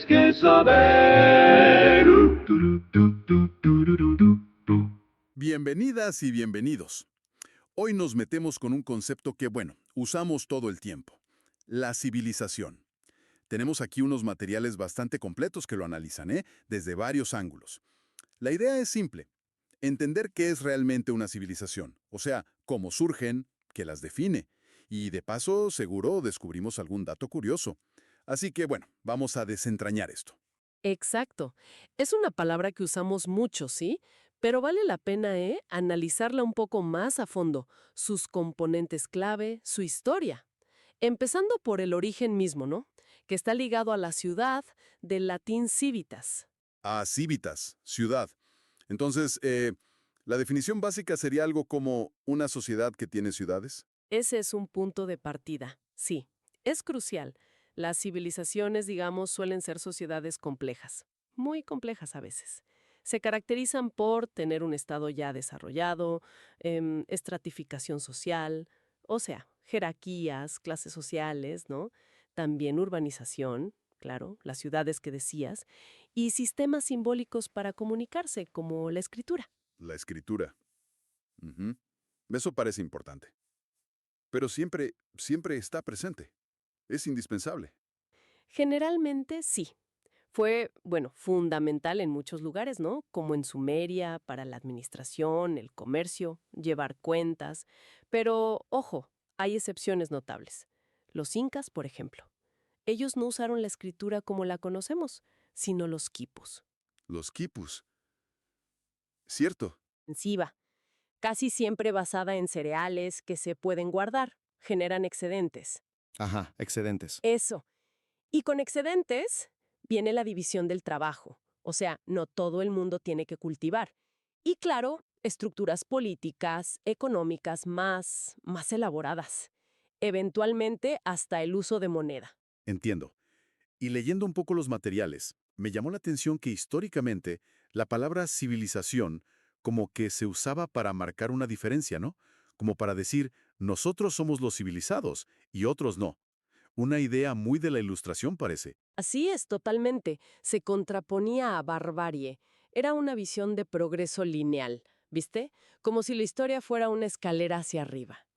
tienes que saber. Bienvenidas y bienvenidos. Hoy nos metemos con un concepto que, usamos todo el tiempo. La civilización. Tenemos aquí unos materiales bastante completos que lo analizan, desde varios ángulos. La idea es simple. Entender qué es realmente una civilización, o sea, cómo surgen, qué las define. Y de paso, seguro descubrimos algún dato curioso. Así que, vamos a desentrañar esto. Exacto. Es una palabra que usamos mucho, ¿sí? Pero vale la pena, analizarla un poco más a fondo, sus componentes clave, su historia. Empezando por el origen mismo, ¿no? Que está ligado a la ciudad, del latín civitas. A civitas, ciudad. Entonces, la definición básica sería algo como una sociedad que tiene ciudades. Ese es un punto de partida, sí. Es crucial. Las civilizaciones, digamos, suelen ser sociedades complejas, muy complejas a veces. Se caracterizan por tener un estado ya desarrollado, estratificación social, o sea, jerarquías, clases sociales, ¿no? También urbanización, claro, las ciudades que decías, y sistemas simbólicos para comunicarse, como la escritura. La escritura. Ujú. Eso parece importante. Pero siempre está presente. Es indispensable. Generalmente sí. Fue, bueno, fundamental en muchos lugares, ¿no? Como en Sumeria, para la administración, el comercio, llevar cuentas. Pero, ojo, hay excepciones notables. Los incas, por ejemplo. Ellos no usaron la escritura como la conocemos, sino los quipus. Los quipus. Cierto. Siva, casi siempre basada en cereales que se pueden guardar, generan excedentes. Ajá, excedentes. Eso. Y con excedentes viene la división del trabajo. O sea, no todo el mundo tiene que cultivar. Y claro, estructuras políticas, económicas más elaboradas. Eventualmente hasta el uso de moneda. Entiendo. Y leyendo un poco los materiales, me llamó la atención que históricamente la palabra civilización como que se usaba para marcar una diferencia, ¿no? Como para decir, nosotros somos los civilizados y otros no. Una idea muy de la Ilustración parece. Así es, totalmente. Se contraponía a barbarie. Era una visión de progreso lineal, ¿viste? Como si la historia fuera una escalera hacia arriba.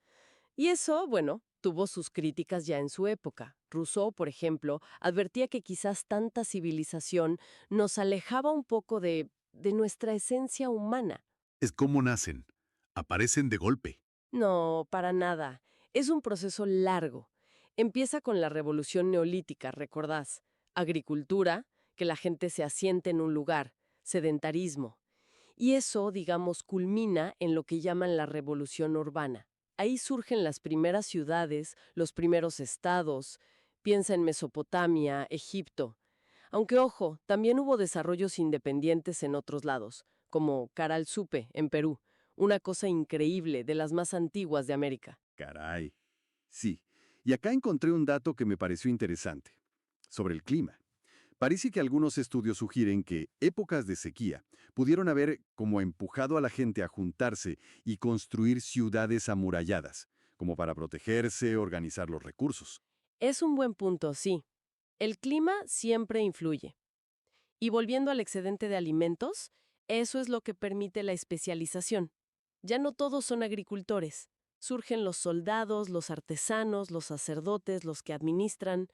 Y eso, bueno, tuvo sus críticas ya en su época. Rousseau, por ejemplo, advertía que quizás tanta civilización nos alejaba un poco de nuestra esencia humana. Es como nacen. Aparecen de golpe. No, para nada. Es un proceso largo. Empieza con la revolución neolítica, ¿recordás? Agricultura, que la gente se asiente en un lugar, sedentarismo. Y eso, digamos, culmina en lo que llaman la revolución urbana. Ahí surgen las primeras ciudades, los primeros estados. Piensa en Mesopotamia, Egipto. Aunque ojo, también hubo desarrollos independientes en otros lados, como Caral Supe, en Perú, una cosa increíble, de las más antiguas de América. Caray. Sí. Y acá encontré un dato que me pareció interesante. Sobre el clima. Parece que algunos estudios sugieren que épocas de sequía pudieron haber como empujado a la gente a juntarse y construir ciudades amuralladas, como para protegerse, organizar los recursos. Es un buen punto, sí. El clima siempre influye. Y volviendo al excedente de alimentos, eso es lo que permite la especialización. Ya no todos son agricultores. Surgen los soldados, los artesanos, los sacerdotes, los que administran.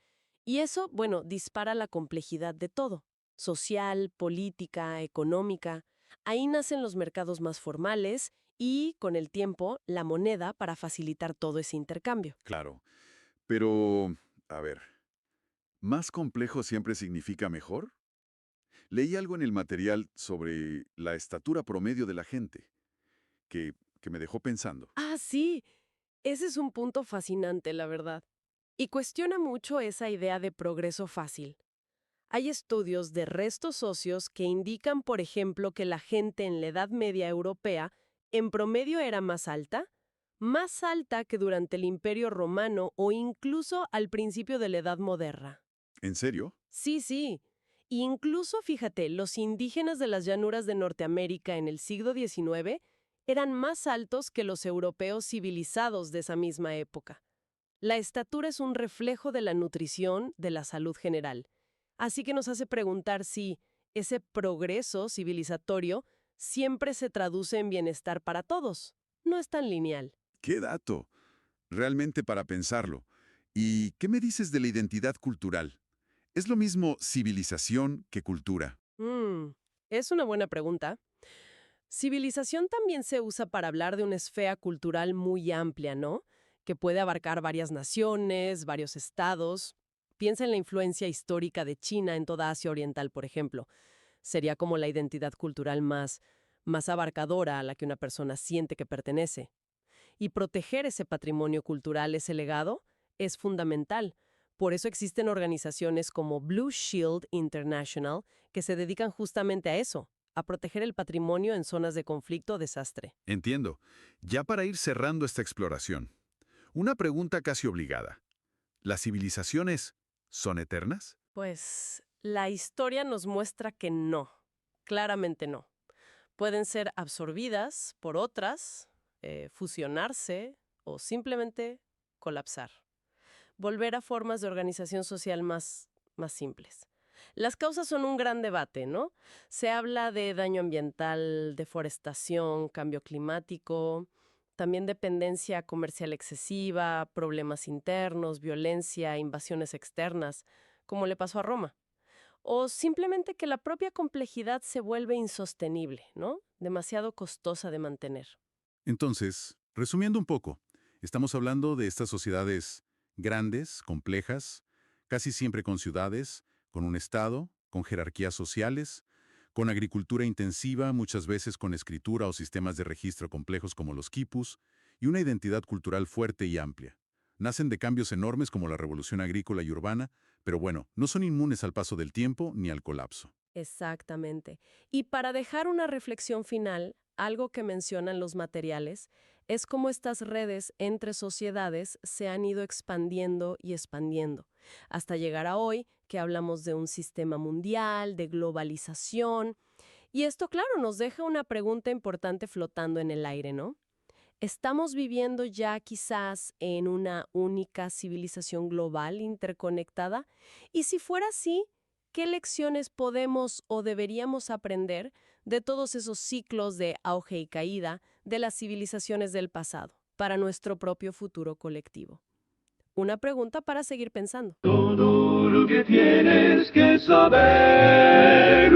Y eso, bueno, dispara la complejidad de todo. Social, política, económica. Ahí nacen los mercados más formales y, con el tiempo, la moneda para facilitar todo ese intercambio. Claro. Pero, a ver, ¿más complejo siempre significa mejor? Leí algo en el material sobre la estatura promedio de la gente, que me dejó pensando. Ah, sí. Ese es un punto fascinante, la verdad. Y cuestiona mucho esa idea de progreso fácil. Hay estudios de restos óseos que indican, por ejemplo, que la gente en la Edad Media europea en promedio era más alta que durante el Imperio Romano o incluso al principio de la Edad Moderna. ¿En serio? Sí, sí. Incluso, fíjate, los indígenas de las llanuras de Norteamérica en el siglo XIX eran más altos que los europeos civilizados de esa misma época. La estatura es un reflejo de la nutrición, de la salud general. Así que nos hace preguntar si ese progreso civilizatorio siempre se traduce en bienestar para todos. No es tan lineal. ¡Qué dato! Realmente para pensarlo. ¿Y qué me dices de la identidad cultural? ¿Es lo mismo civilización que cultura? Mm, es una buena pregunta. Civilización también se usa para hablar de una esfera cultural muy amplia, ¿no? Que puede abarcar varias naciones, varios estados. Piensa en la influencia histórica de China en toda Asia Oriental, por ejemplo. Sería como la identidad cultural más abarcadora a la que una persona siente que pertenece. Y proteger ese patrimonio cultural, ese legado, es fundamental. Por eso existen organizaciones como Blue Shield International que se dedican justamente a eso, a proteger el patrimonio en zonas de conflicto o desastre. Entiendo. Ya para ir cerrando esta exploración, una pregunta casi obligada. ¿Las civilizaciones son eternas? Pues la historia nos muestra que no, claramente no. Pueden ser absorbidas por otras, fusionarse o simplemente colapsar. Volver a formas de organización social más simples. Las causas son un gran debate, ¿no? Se habla de daño ambiental, deforestación, cambio climático, también dependencia comercial excesiva, problemas internos, violencia, invasiones externas, como le pasó a Roma. O simplemente que la propia complejidad se vuelve insostenible, ¿no? Demasiado costosa de mantener. Entonces, resumiendo un poco, estamos hablando de estas sociedades grandes, complejas, casi siempre con ciudades, con un Estado, con jerarquías sociales, con agricultura intensiva, muchas veces con escritura o sistemas de registro complejos como los quipus, y una identidad cultural fuerte y amplia. Nacen de cambios enormes como la revolución agrícola y urbana, pero bueno, no son inmunes al paso del tiempo ni al colapso. Exactamente. Y para dejar una reflexión final, algo que mencionan los materiales es cómo estas redes entre sociedades se han ido expandiendo y expandiendo, hasta llegar a hoy, que hablamos de un sistema mundial, de globalización. Y esto, claro, nos deja una pregunta importante flotando en el aire, ¿no? ¿Estamos viviendo ya quizás en una única civilización global interconectada? Y si fuera así, ¿qué lecciones podemos o deberíamos aprender de todos esos ciclos de auge y caída de las civilizaciones del pasado para nuestro propio futuro colectivo? Una pregunta para seguir pensando. Todo lo que tienes que saber.